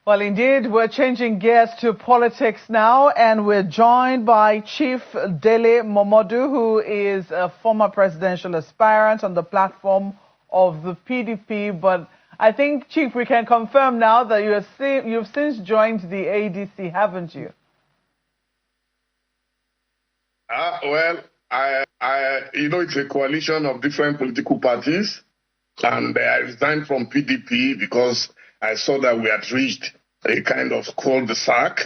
Well, indeed, we're changing gears to politics now, and we're joined by Chief Dele Momodu, who is a former presidential aspirant on the platform of the PDP. But I think, Chief, we can confirm now that you've since joined the ADC, haven't you? It's a coalition of different political parties, and I resigned from PDP because I saw that we had reached a kind of cul-de-sac,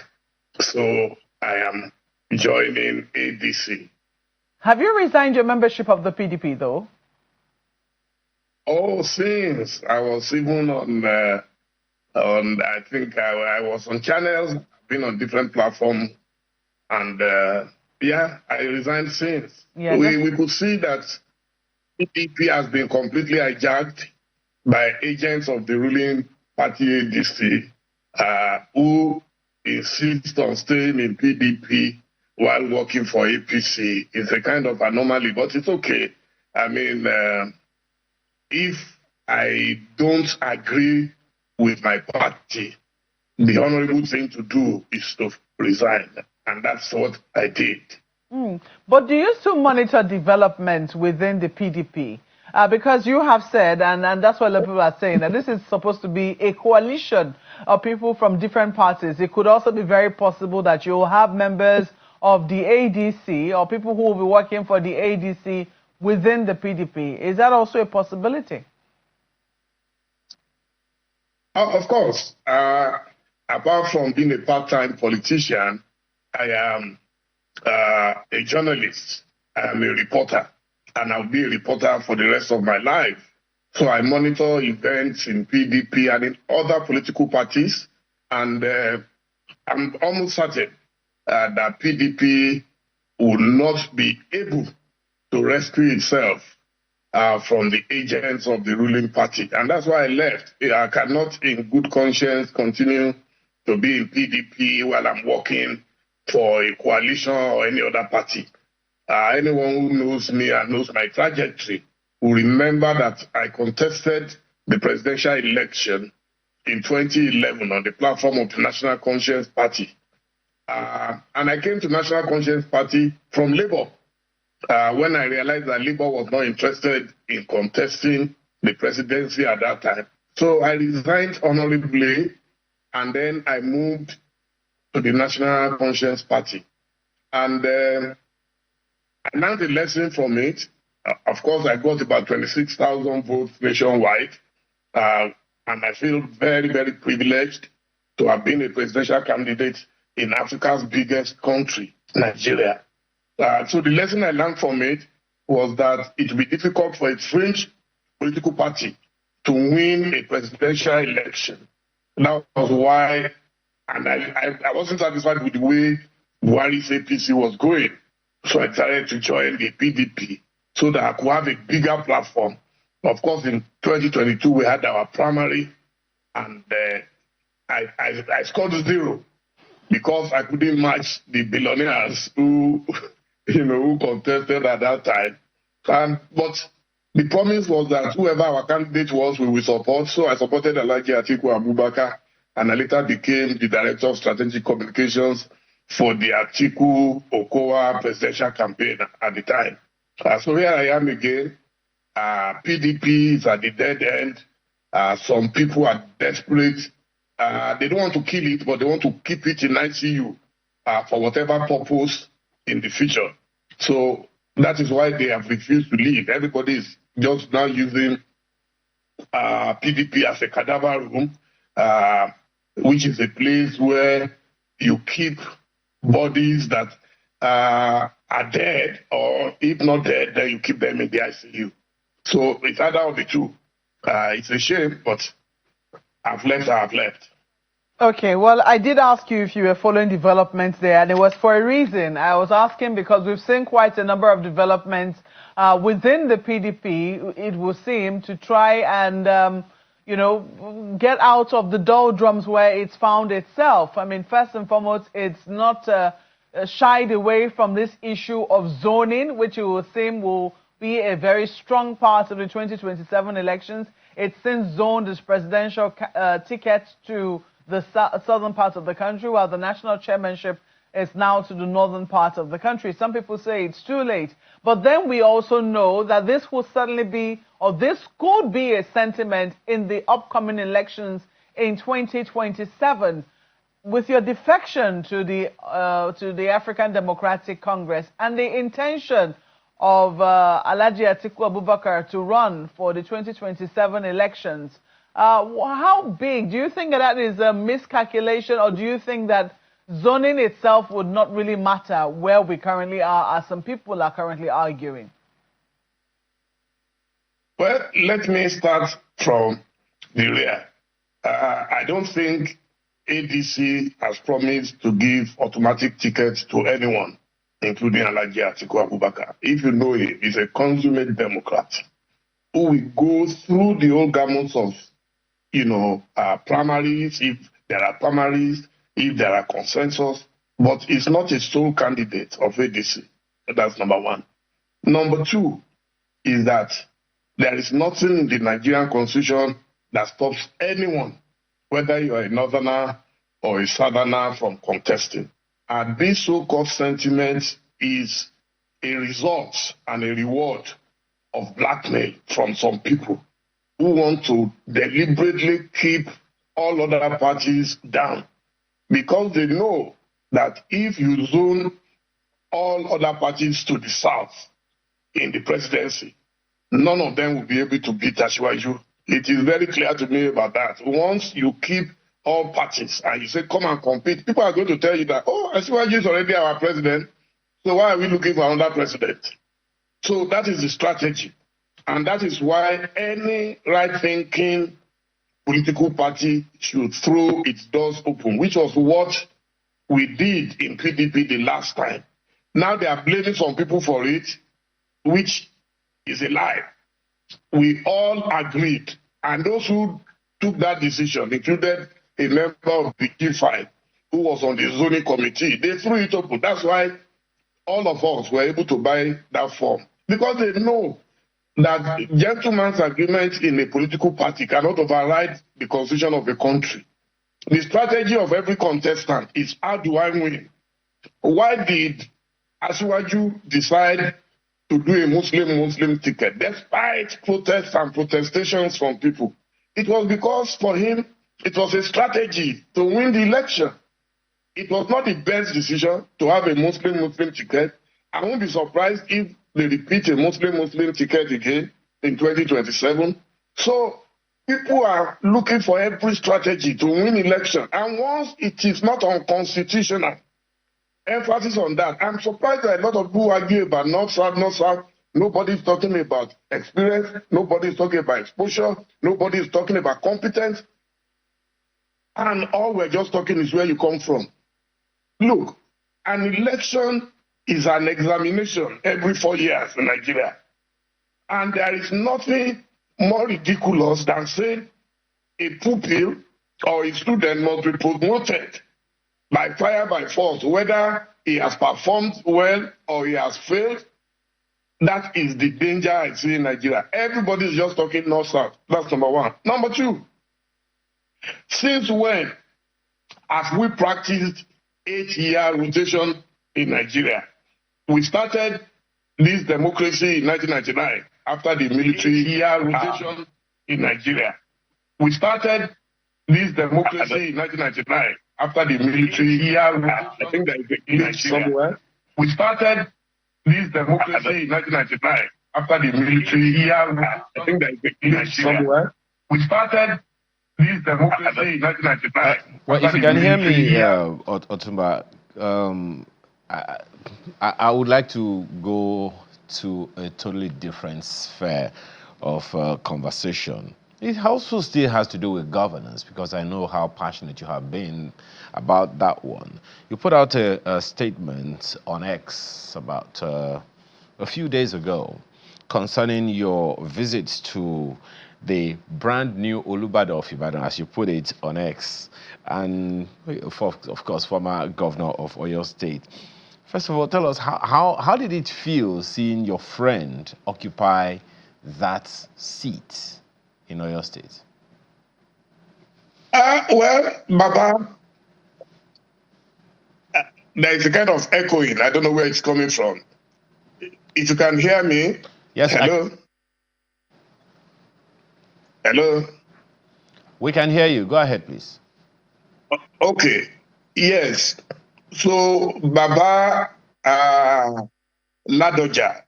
so I am joining ADC. Have you resigned your membership of the PDP, though? Oh, since I was even I think I was on channels, been on different platforms, and I resigned since. Yeah, we could see that PDP has been completely hijacked by agents of the ruling party ADC, who insist on staying in PDP while working for APC. It's a kind of anomaly, but it's okay. I mean, if I don't agree with my party, the honorable thing to do is to resign. And that's what I did. But do you still monitor development within the PDP? Because you have said, and that's what a lot of people are saying, that this is supposed to be a coalition of people from different parties. It could also be very possible that you'll have members of the ADC or people who will be working for the ADC within the PDP. Is that also a possibility? Of course. Apart from being a part-time politician, I am a journalist. I am a reporter, and I'll be a reporter for the rest of my life. So I monitor events in PDP and in other political parties, and I'm almost certain that PDP will not be able to rescue itself from the agents of the ruling party. And that's why I left. I cannot in good conscience continue to be in PDP while I'm working for a coalition or any other party. Anyone who knows me and knows my trajectory will remember that I contested the presidential election in 2011 on the platform of the National Conscience Party. And I came to National Conscience Party from Labour when I realized that Labour was not interested in contesting the presidency at that time. So I resigned honorably, and then I moved to the National Conscience Party. And I learned a lesson from it. Of course, I got about 26,000 votes nationwide. And I feel very, very privileged to have been a presidential candidate in Africa's biggest country, Nigeria. So the lesson I learned from it was that it would be difficult for a fringe political party to win a presidential election. That was why, and I wasn't satisfied with the way Buhari's APC was going. So I decided to join the PDP so that I could have a bigger platform. Of course, in 2022, we had our primary, and I scored 0 because I couldn't match the billionaires who contested at that time. But the promise was that whoever our candidate was, we will support. So I supported Alhaji Atiku Abubakar, and I later became the Director of Strategic Communications for the Atiku Okowa presidential campaign at the time. So here I am again. PDP is at the dead end. Some people are desperate. They don't want to kill it, but they want to keep it in ICU for whatever purpose in the future. So that is why they have refused to leave. Everybody is just now using PDP as a cadaver room, which is a place where you keep bodies that are dead, or if not dead, then you keep them in the ICU. So it's either of the two. It's a shame, but I've left. Okay, well, I did ask you if you were following developments there, and it was for a reason. I was asking because we've seen quite a number of developments within the PDP, it would seem, to try and, get out of the doldrums where it's found itself. I mean, first and foremost, it's not shied away from this issue of zoning, which it will seem will be a very strong part of the 2027 elections. It's since zoned its presidential ticket to the southern part of the country, while the national chairmanship is now to the northern part of the country. Some people say it's too late. But then we also know that this will certainly be, or this could be, a sentiment in the upcoming elections in 2027. With your defection to the African Democratic Congress and the intention of Alhaji Atiku Abubakar to run for the 2027 elections, how big do you think that is a miscalculation, or do you think that zoning itself would not really matter where we currently are, as some people are currently arguing? Well, let me start from the rear. I don't think ADC has promised to give automatic tickets to anyone, including Alhaji Atiku Abubakar. If you know him, he's a consummate Democrat who will go through the whole gamut of, primaries, if there are primaries, if there are consensus, but he's not a sole candidate of ADC. That's number one. Number two is that there is nothing in the Nigerian constitution that stops anyone, whether you are a northerner or a southerner, from contesting. And this so-called sentiment is a result and a reward of blackmail from some people who want to deliberately keep all other parties down, because they know that if you zone all other parties to the south in the presidency, none of them will be able to beat Asiwaju. It is very clear to me about that. Once you keep all parties and you say, come and compete, people are going to tell you that, oh, Asiwaju is already our president, so why are we looking for another president? So that is the strategy. And that is why any right-thinking political party should throw its doors open, which was what we did in PDP the last time. Now they are blaming some people for it, which is a lie. We all agreed, and those who took that decision included a member of the G5 who was on the zoning committee. They threw it open. That's why all of us were able to buy that form, because they know that gentleman's agreement in a political party cannot override the constitution of a country. The strategy of every contestant is, how do I win? Why did Asiwaju decide to do a Muslim ticket, despite protests and protestations from people? It was because for him, it was a strategy to win the election. It was not the best decision to have a Muslim ticket. I won't be surprised if they repeat a Muslim ticket again in 2027. So people are looking for every strategy to win election. And once it is not unconstitutional, emphasis on that. I'm surprised that a lot of people argue about north, south. Nobody's talking about experience. Nobody's talking about exposure. Nobody's talking about competence. And all we're just talking is where you come from. Look, an election is an examination every 4 years in Nigeria. And there is nothing more ridiculous than saying a pupil or a student must be promoted by fire, by force, whether he has performed well or he has failed. That is the danger I see in Nigeria. Everybody is just talking north-south. That's number one. Number two, since when have we practiced 8-year rotation in Nigeria? We started this democracy in 1999 after the military year rotation in Nigeria. We started this democracy in 1999 after the military year rotation. I think there is a glitch somewhere. We started this democracy in 1999 after the military year rotation. I think there is a glitch somewhere. We started this democracy in 1999. Well, if you can hear me, Otumba, I would like to go to a totally different sphere of conversation. It also still has to do with governance, because I know how passionate you have been about that one. You put out a statement on X about a few days ago concerning your visits to the brand new Olubadan of Ibadan, as you put it, on X, and of course former governor of Oyo State. First of all, tell us, how did it feel seeing your friend occupy that seat in Oyo State? Well, Baba, there is a kind of echoing. I don't know where it's coming from. If you can hear me, Yes, hello, hello. we can hear you. Go ahead, please. Okay, yes. So, Baba Ladoja,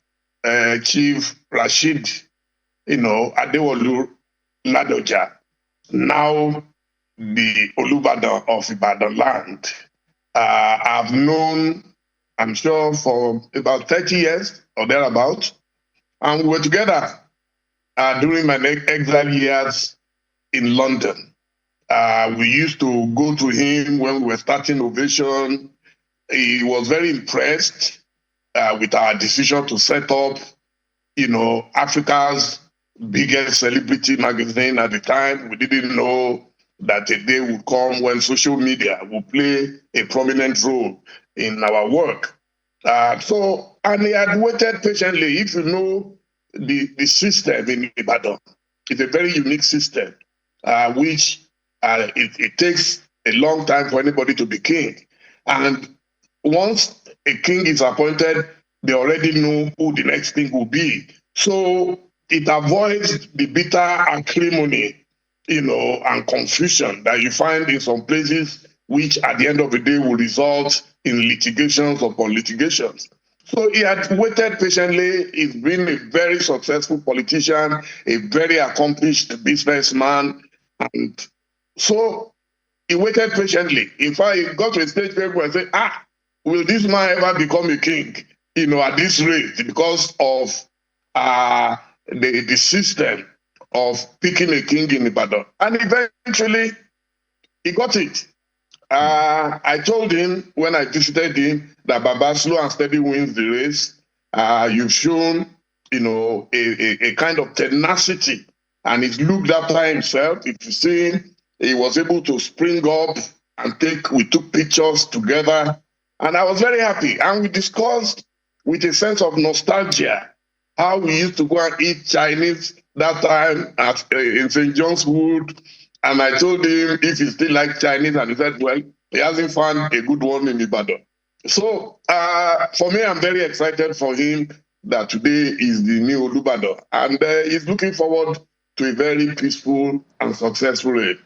Chief Rashid, Adewolu Ladoja, now the Olubadan of Ibadan land. I've known, I'm sure, for about 30 years or thereabout. And we were together during my exile years in London. We used to go to him when we were starting Ovation. He was very impressed with our decision to set up, Africa's biggest celebrity magazine at the time. We didn't know that a day would come when social media would play a prominent role in our work. And he had waited patiently. If you know the system in Ibadan, it's a very unique system, which it takes a long time for anybody to be king. And once a king is appointed, they already know who the next king will be. So it avoids the bitter acrimony, and confusion that you find in some places, which at the end of the day will result in litigations upon litigations. So he had waited patiently. He's been a very successful politician, a very accomplished businessman. And so he waited patiently. In fact, he got to a stage where people say, will this man ever become a king, at this rate because of the system of picking a king in Ibadan. And eventually, he got it. I told him when I visited him that Baba, slow and steady wins the race. You've shown, a kind of tenacity, and he's looked after himself. If you see him, he was able to spring up and we took pictures together, and I was very happy. And we discussed with a sense of nostalgia how we used to go and eat Chinese that time in St. John's Wood. And I told him if he still likes Chinese, and he said, well, he hasn't found a good one in Ibadan. So for me, I'm very excited for him that today is the new Olubadan. And he's looking forward to a very peaceful and successful reign.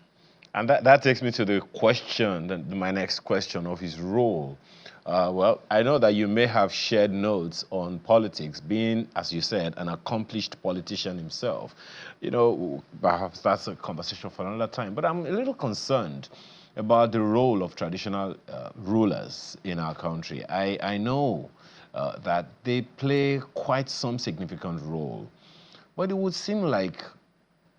And that takes me to the question, my next question of his role. Well, I know that you may have shared notes on politics, being, as you said, an accomplished politician himself. Perhaps that's a conversation for another time. But I'm a little concerned about the role of traditional rulers in our country. I know that they play quite some significant role, but it would seem like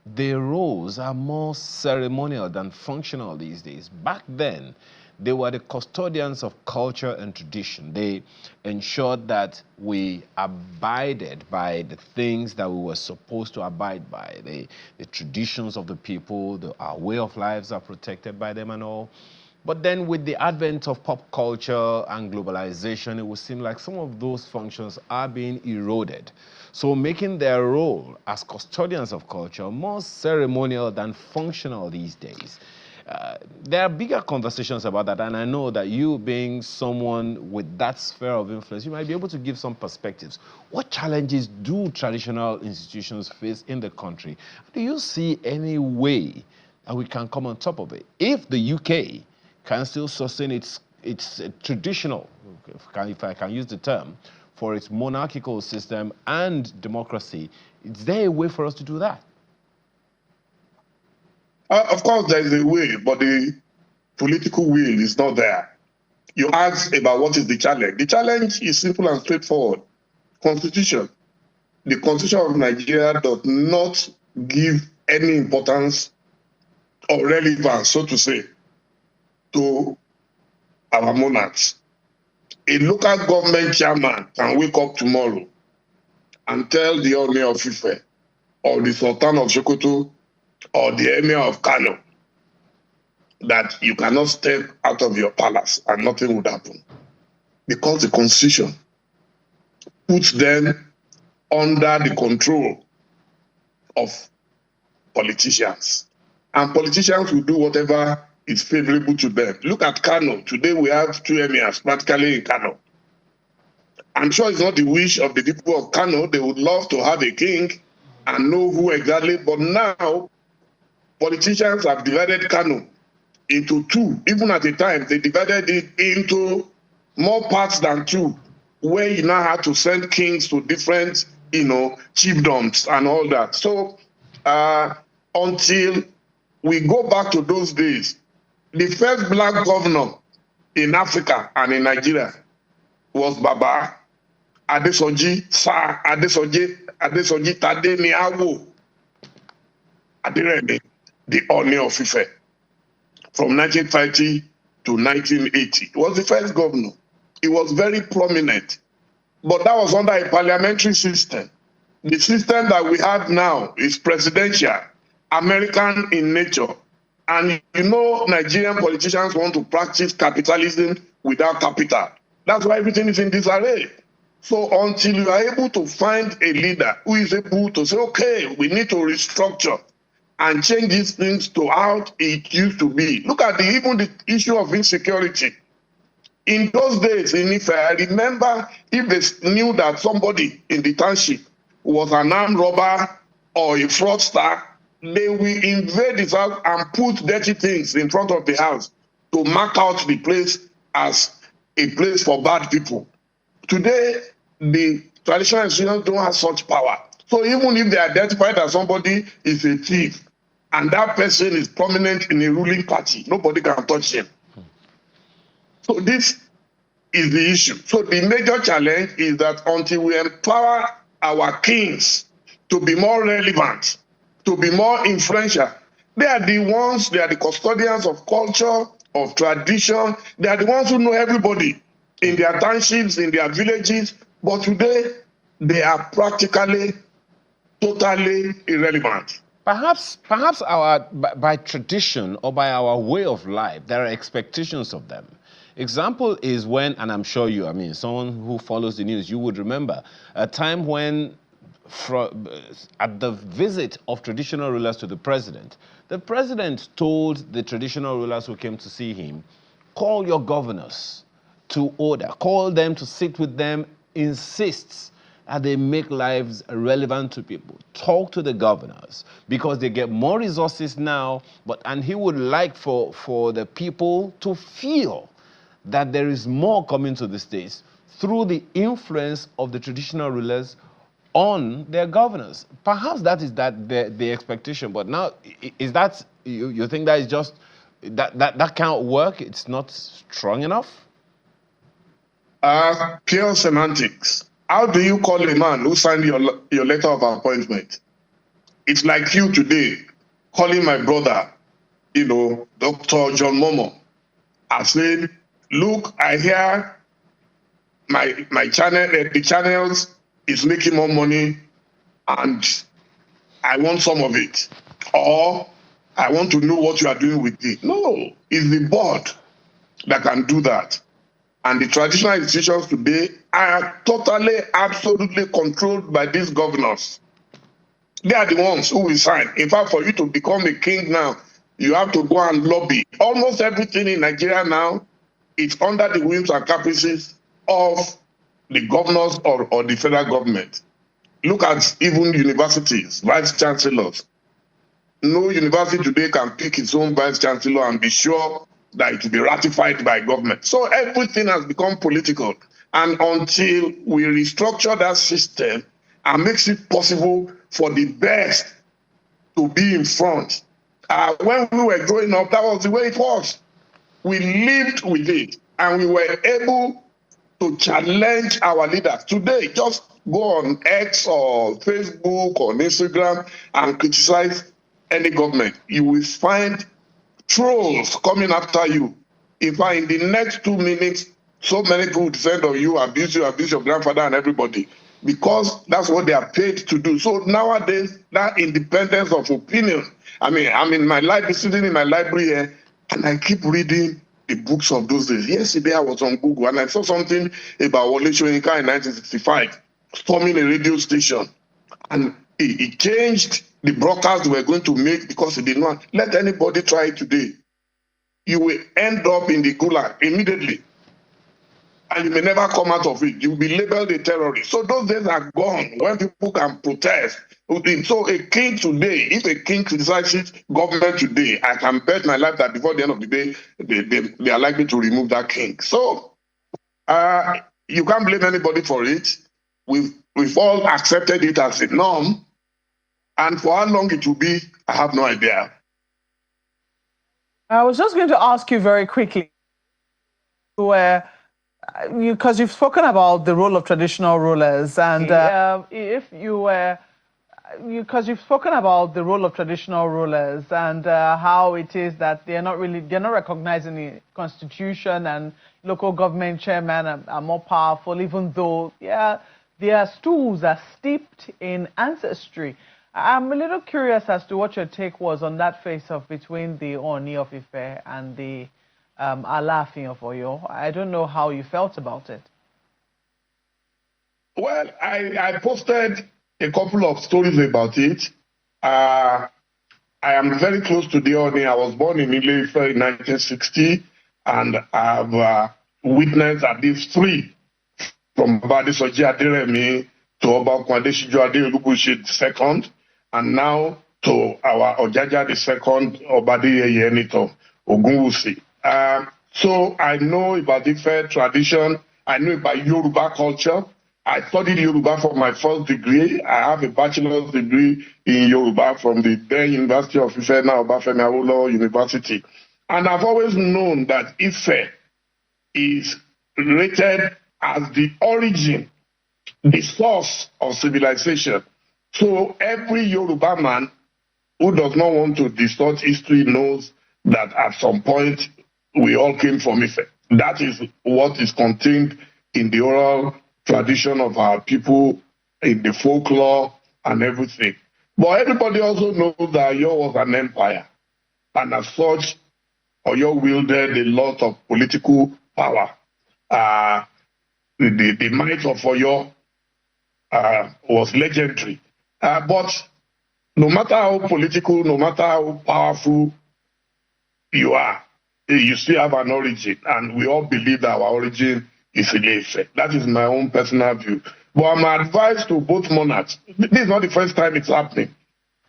their roles are more ceremonial than functional these days. Back then, they were the custodians of culture and tradition. They ensured that we abided by the things that we were supposed to abide by. The traditions of the people, our way of lives are protected by them and all. But then with the advent of pop culture and globalization, it would seem like some of those functions are being eroded. So making their role as custodians of culture more ceremonial than functional these days. There are bigger conversations about that, and I know that you being someone with that sphere of influence, you might be able to give some perspectives. What challenges do traditional institutions face in the country? Do you see any way that we can come on top of it? If the UK can still sustain its traditional, if I can use the term, for its monarchical system and democracy, is there a way for us to do that? Of course, there is a way, but the political will is not there. You asked about what is the challenge. The challenge is simple and straightforward. Constitution. The Constitution of Nigeria does not give any importance or relevance, so to say, to our monarchs. A local government chairman can wake up tomorrow and tell the Oni of Ife or the Sultan of Sokoto or the Emir of Kano that you cannot step out of your palace and nothing would happen. Because the Constitution puts them under the control of politicians. and politicians will do whatever is favorable to them. Look at Kano. Today we have 2 emirs practically in Kano. I'm sure it's not the wish of the people of Kano. They would love to have a king and know who exactly, but now politicians have divided Kano into 2. Even at the time, they divided it into more parts than 2, where you now have to send kings to different, chiefdoms and all that. So until we go back to those days, the first black governor in Africa and in Nigeria was Baba Adesoji, Sir Adesoji Tadeni Awo Aderemi, the Oni of Ife, from 1930 to 1980. He was the first governor. He was very prominent, but that was under a parliamentary system. The system that we have now is presidential, American in nature. And Nigerian politicians want to practice capitalism without capital. That's why everything is in disarray. So until you are able to find a leader who is able to say, okay, we need to restructure and change these things to how it used to be. Look at even the issue of insecurity. In those days, if I remember, if they knew that somebody in the township was an armed robber or a fraudster, they will invade his house and put dirty things in front of the house to mark out the place as a place for bad people. Today, the traditional institutions don't have such power. So even if they identify that somebody is a thief and that person is prominent in a ruling party, nobody can touch him. So this is the issue. So the major challenge is that until we empower our kings to be more relevant, to be more influential, they are the custodians of culture, of tradition. They are the ones who know everybody in their townships, in their villages. But today, they are practically totally irrelevant. Perhaps by tradition or by our way of life, there are expectations of them. Example is when, and I'm sure someone who follows the news, you would remember a time when at the visit of traditional rulers to the president told the traditional rulers who came to see him, call your governors to order, call them to sit with them, insists that they make lives relevant to people. Talk to the governors because they get more resources now, and he would like for the people to feel that there is more coming to the states through the influence of the traditional rulers on their governors. Perhaps that is the expectation, but now is that you think that is just that can't work? It's not strong enough. Pure semantics. How do you call a man who signed your letter of appointment? It's like you today calling my brother, Dr. John Momo, and saying, look, I hear my channel, the channels is making more money and I want some of it. Or I want to know what you are doing with it. No, it's the board that can do that. And the traditional institutions today are totally, absolutely controlled by these governors. They are the ones who will sign. In fact, for you to become a king now, you have to go and lobby. Almost everything in Nigeria now is under the whims and caprices of the governors or the federal government. Look at even universities, vice chancellors. No university today can pick its own vice chancellor and be sure that it will be ratified by government. So everything has become political. And until we restructure that system and makes it possible for the best to be in front. When we were growing up, that was the way it was. We lived with it and we were able to challenge our leaders. Today, just go on X or Facebook or Instagram and criticize any government. You will find trolls coming after you. In fact, in the next 2 minutes, so many people descend on you, abuse your grandfather and everybody, because that's what they are paid to do. So nowadays, that independence of opinion, I'm in my library, sitting in my library here, and I keep reading the books of those days. Yesterday, I was on Google, and I saw something about Wole Soyinka in 1965, storming a radio station. And it changed the broadcast were going to make because they did not let anybody try it today. You will end up in the gulag immediately. And you may never come out of it. You'll be labeled a terrorist. So those days are gone when people can protest. So a king today, if a king criticizes government today, I can bet my life that before the end of the day, they are likely to remove that king. So you can't blame anybody for it. We've all accepted it as a norm. And for how long it will be, I have no idea. I was just going to ask you very quickly, because you've spoken about the role of traditional rulers, and because you've spoken about the role of traditional rulers and how it is that they're not recognizing the constitution, and local government chairmen are more powerful, even though their stools are steeped in ancestry. I'm a little curious as to what your take was on that face-off between the Oni of Ife and the Alaafin of Oyo. I don't know how you felt about it. Well, I posted a couple of stories about it. I am very close to the Oni. I was born in Ile-Ife in 1960, and I've witnessed at least 3, from Adesoji Aderemi to Oba Kwadeshijo Ade-Olubushi II, and now to our Ojaja II, Obadeye Yenito Ogunwusi. So I know about Ife tradition. I know about Yoruba culture. I studied Yoruba for my first degree. I have a bachelor's degree in Yoruba from the then University of Ife, now Obafemi Awolowo University. And I've always known that Ife is rated as the origin, the source of civilization. So every Yoruba man who does not want to distort history knows that at some point we all came from Ife. That is what is contained in the oral tradition of our people, in the folklore and everything. But everybody also knows that Oyo was an empire. And as such, Oyo wielded a lot of political power. The might of Oyo was legendary. But no matter how political, no matter how powerful you are, you still have an origin. And we all believe that our origin is Ile-Ife. That is my own personal view. But I'm advised to both monarchs. This is not the first time it's happening.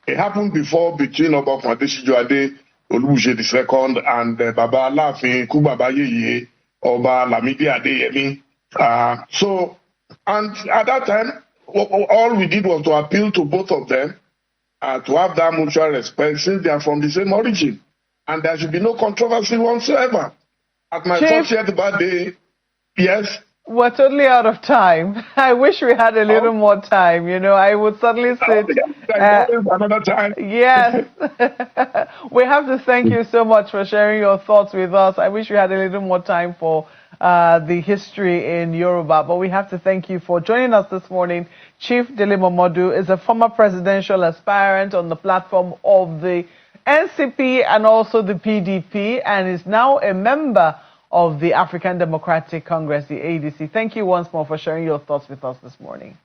It happened before between Oba Kwadeshijo Ade-Olubushi II and Baba Alaafin Kubaba Yeye, Oba Lamidi Adeyemi. And at that time, all we did was to appeal to both of them to have that mutual respect, since they are from the same origin. And there should be no controversy whatsoever. At my 40th birthday, yes. We're totally out of time. I wish we had a little more time. You know, I would certainly sit. Another time. Yes. We have to thank you so much for sharing your thoughts with us. I wish we had a little more time for the history in Yoruba, but we have to thank you for joining us this morning. Chief Dele Momodu is a former presidential aspirant on the platform of the NCP and also the PDP, and is now a member of the African Democratic Congress, the ADC. Thank you once more for sharing your thoughts with us this morning.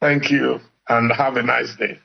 Thank you, and have a nice day.